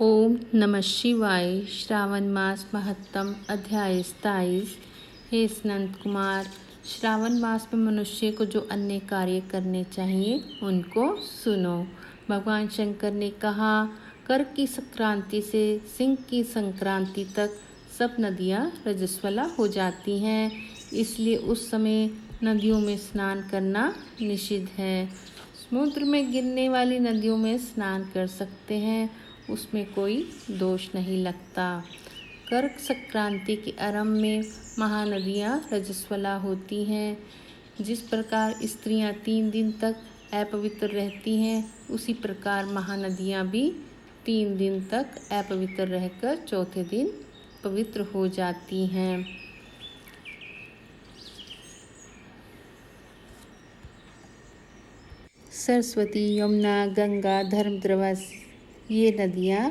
ओम नमः शिवाय। श्रावण मास महत्तम अध्याय 27। हे स्नंद कुमार, श्रावण मास में मनुष्य को जो अन्य कार्य करने चाहिए उनको सुनो। भगवान शंकर ने कहा, कर्क की संक्रांति से सिंह की संक्रांति तक सब नदियाँ रजस्वला हो जाती हैं, इसलिए उस समय नदियों में स्नान करना निषिद्ध है। समुद्र में गिरने वाली नदियों में स्नान कर सकते हैं, उसमें कोई दोष नहीं लगता। कर्क संक्रांति के आरंभ में महानदियाँ रजस्वला होती हैं। जिस प्रकार स्त्रियाँ 3 दिन तक अपवित्र रहती हैं, उसी प्रकार महानदियाँ भी 3 दिन तक अपवित्र रहकर चौथे दिन पवित्र हो जाती हैं। सरस्वती, यमुना, गंगा, धर्मद्रवा ये नदियाँ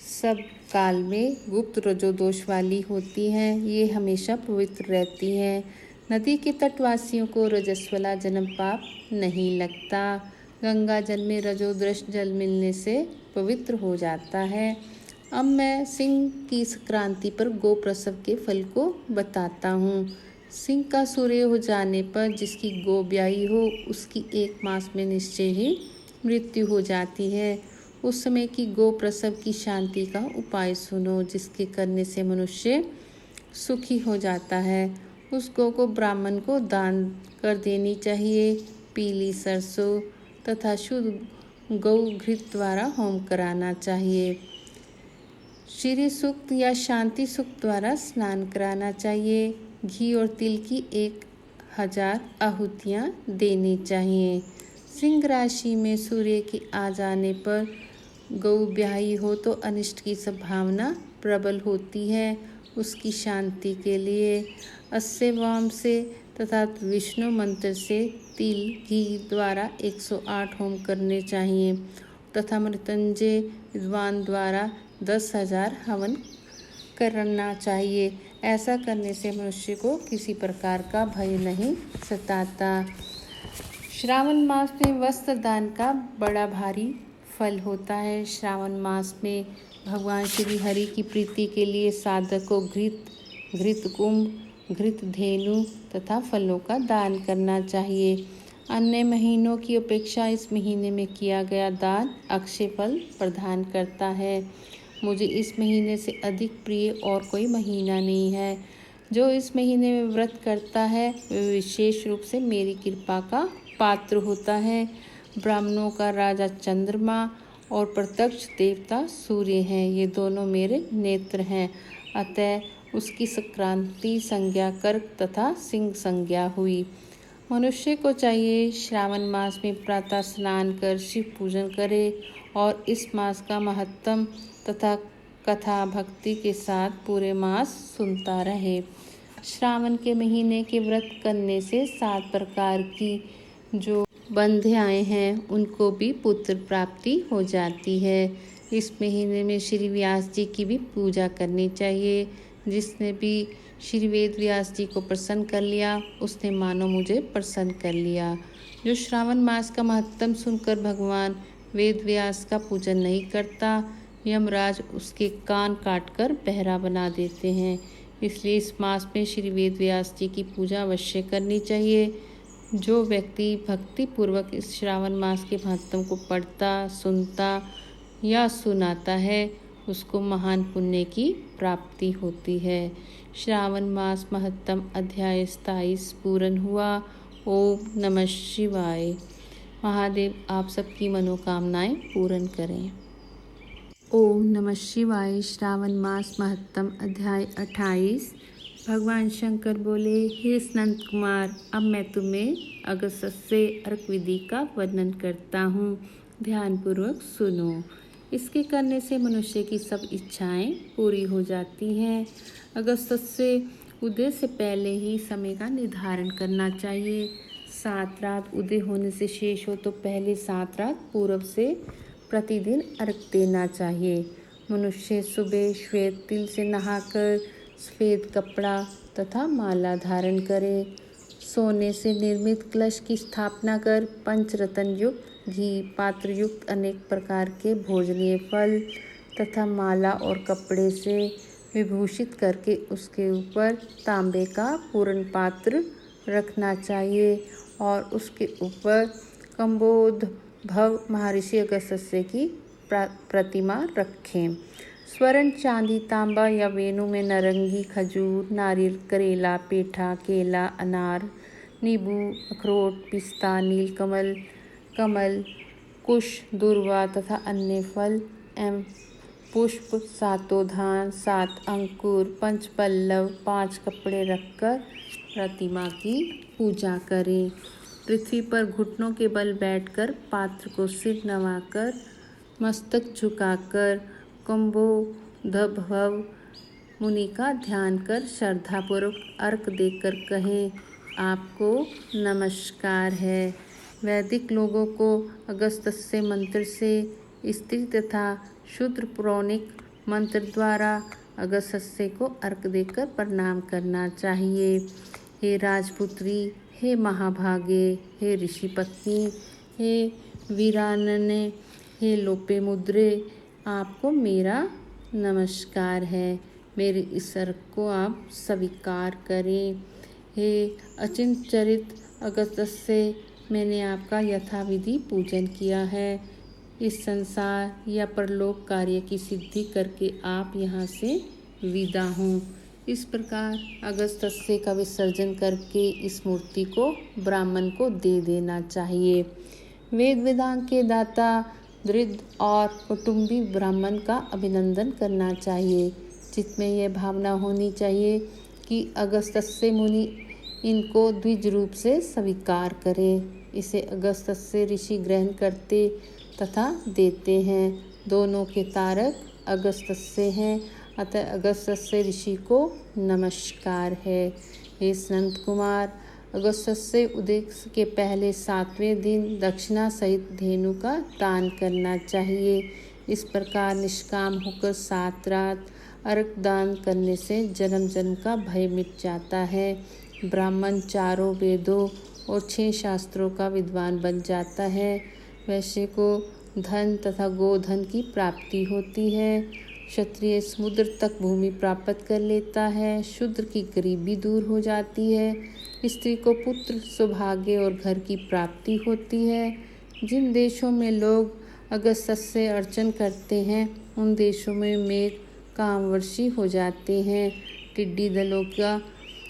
सब काल में गुप्त रजोदोष वाली होती हैं। ये हमेशा पवित्र रहती हैं। नदी के तटवासियों को रजस्वला जन्म पाप नहीं लगता। गंगा जल में रजोदृश जल मिलने से पवित्र हो जाता है। अब मैं सिंह की संक्रांति पर गो प्रसव के फल को बताता हूँ। सिंह का सूर्य हो जाने पर जिसकी गो ब्याई हो, उसकी 1 मास में निश्चय ही मृत्यु हो जाती है। उस समय की गो प्रसव की शांति का उपाय सुनो, जिसके करने से मनुष्य सुखी हो जाता है। उस गो को ब्राह्मण को दान कर देनी चाहिए। पीली सरसों तथा शुद्ध गौ घृत द्वारा होम कराना चाहिए। श्री सूक्त या शांति सूक्त द्वारा स्नान कराना चाहिए। घी और तिल की 1000 आहुतियाँ देनी चाहिए। सिंह राशि में सूर्य के आ जाने पर गौ ब्याही हो तो अनिष्ट की संभावना प्रबल होती है। उसकी शांति के लिए अस्यवाम से तथा विष्णु मंत्र से तिल घी द्वारा 108 होम करने चाहिए तथा मृत्युंजय विद्वान द्वारा 10,000 हवन करना चाहिए। ऐसा करने से मनुष्य को किसी प्रकार का भय नहीं सताता। श्रावण मास में वस्त्र दान का बड़ा भारी फल होता है। श्रावण मास में भगवान श्री हरि की प्रीति के लिए साधक को घृत कुंभ, घृत धेनु तथा फलों का दान करना चाहिए। अन्य महीनों की अपेक्षा इस महीने में किया गया दान अक्षय फल प्रदान करता है। मुझे इस महीने से अधिक प्रिय और कोई महीना नहीं है। जो इस महीने में व्रत करता है वह विशेष रूप से मेरी कृपा का पात्र होता है। ब्राह्मणों का राजा चंद्रमा और प्रत्यक्ष देवता सूर्य हैं। ये दोनों मेरे नेत्र हैं। अतः उसकी संक्रांति संज्ञा कर्क तथा सिंह संज्ञा हुई। मनुष्य को चाहिए श्रावण मास में प्रातः स्नान कर शिव पूजन करे और इस मास का महत्तम तथा कथा भक्ति के साथ पूरे मास सुनता रहे। श्रावण के महीने के व्रत करने से 7 प्रकार की जो बंध्याएँ हैं उनको भी पुत्र प्राप्ति हो जाती है। इस महीने में श्री व्यास जी की भी पूजा करनी चाहिए। जिसने भी श्री वेद व्यास जी को प्रसन्न कर लिया, उसने मानो मुझे प्रसन्न कर लिया। जो श्रावण मास का महत्तम सुनकर भगवान वेद व्यास का पूजन नहीं करता, यमराज उसके कान काटकर बहरा बना देते हैं। इसलिए इस मास में श्री वेद व्यास जी की पूजा अवश्य करनी चाहिए। जो व्यक्ति भक्ति पूर्वक इस श्रावण मास के महत्व को पढ़ता, सुनता या सुनाता है, उसको महान पुण्य की प्राप्ति होती है। श्रावण मास महत्तम अध्याय 27 पूर्ण हुआ। ओम नमः शिवाय। महादेव आप सबकी मनोकामनाएं पूर्ण करें। ओम नमः शिवाय। श्रावण मास महत्तम अध्याय 28। भगवान शंकर बोले, हे स्नंद कुमार, अब मैं तुम्हें अगस्त्य अर्क विधि का वर्णन करता हूँ। ध्यानपूर्वक सुनो। इसके करने से मनुष्य की सब इच्छाएं पूरी हो जाती हैं। अगस्त्य उदय से पहले ही समय का निर्धारण करना चाहिए। 7 रात उदय होने से शेष हो तो पहले 7 रात पूर्व से प्रतिदिन अर्घ देना चाहिए। मनुष्य सुबह श्वेत तिल से नहाकर सफ़ेद कपड़ा तथा माला धारण करे। सोने से निर्मित कलश की स्थापना कर पंचरत्न युक्त घी पात्र युक्त अनेक प्रकार के भोजनीय फल तथा माला और कपड़े से विभूषित करके उसके ऊपर तांबे का पूर्ण पात्र रखना चाहिए और उसके ऊपर कंबोद्भव महर्षि अगस्त्य की प्रतिमा रखें। स्वर्ण, चांदी, तांबा या वेणु में नारंगी, खजूर, नारियल, करेला, पेठा, केला, अनार, नींबू, अखरोट, पिस्ता, नीलकमल, कमल, कुश, दूर्वा तथा अन्य फल एवं पुष्प, सातों धान, 7 अंकुर, 5 पल्लव, 5 कपड़े रखकर प्रतिमा की पूजा करें। पृथ्वी पर घुटनों के बल बैठकर पात्र को सिर नवाकर मस्तक झुकाकर कंबोद्भव मुनि का ध्यान कर श्रद्धापूर्वक अर्घ देकर कहें, आपको नमस्कार है। वैदिक लोगों को अगस्त्य मंत्र से स्त्री तथा शूद्र पौराणिक मंत्र द्वारा अगस्त्य को अर्घ देकर प्रणाम करना चाहिए। हे राजपुत्री, हे महाभागे, हे ऋषि पत्नी, हे वीरानने, हे लोपे मुद्रे, आपको मेरा नमस्कार है। मेरे इस अर्घ को आप स्वीकार करें। हे अचिंत्यचरित अगस्त्य, मैंने आपका यथाविधि पूजन किया है। इस संसार या परलोक कार्य की सिद्धि करके आप यहाँ से विदा हों। इस प्रकार अगस्त्य का विसर्जन करके इस मूर्ति को ब्राह्मण को दे देना चाहिए। वेद वेदांग के दाता दृढ़ और कुटुंबी ब्राह्मण का अभिनंदन करना चाहिए, जिसमें यह भावना होनी चाहिए कि अगस्त्य मुनि इनको द्विज रूप से स्वीकार करें। इसे अगस्त्य ऋषि ग्रहण करते तथा देते हैं। दोनों के तारक अगस्त्य हैं, अतः अगस्त्य ऋषि को नमस्कार है। हे संत कुमार, अगस्त्य उदय के पहले 7वें दिन दक्षिणा सहित धेनु का दान करना चाहिए। इस प्रकार निष्काम होकर 7 रात अर्घ दान करने से जन्म जन्म का भय मिट जाता है। ब्राह्मण 4 वेदों और 6 शास्त्रों का विद्वान बन जाता है। वैश्य को धन तथा गोधन की प्राप्ति होती है। क्षत्रिय समुद्र तक भूमि प्राप्त कर लेता है। शूद्र की गरीबी दूर हो जाती है। स्त्री को पुत्र, सौभाग्य और घर की प्राप्ति होती है। जिन देशों में लोग अगस्त्य से अर्चन करते हैं, उन देशों में मेघ कामवर्षी हो जाते हैं। टिड्डी दलों का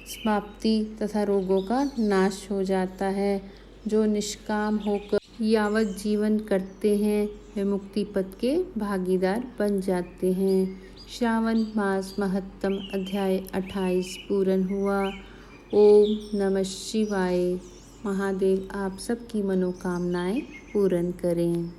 समाप्ति तथा रोगों का नाश हो जाता है। जो निष्काम होकर यावत जीवन करते हैं, वे मुक्ति पथ के भागीदार बन जाते हैं। श्रावण मास महत्तम अध्याय 28 पूर्ण हुआ। ओम नमः शिवाय। महादेव आप सबकी मनोकामनाएं पूर्ण करें।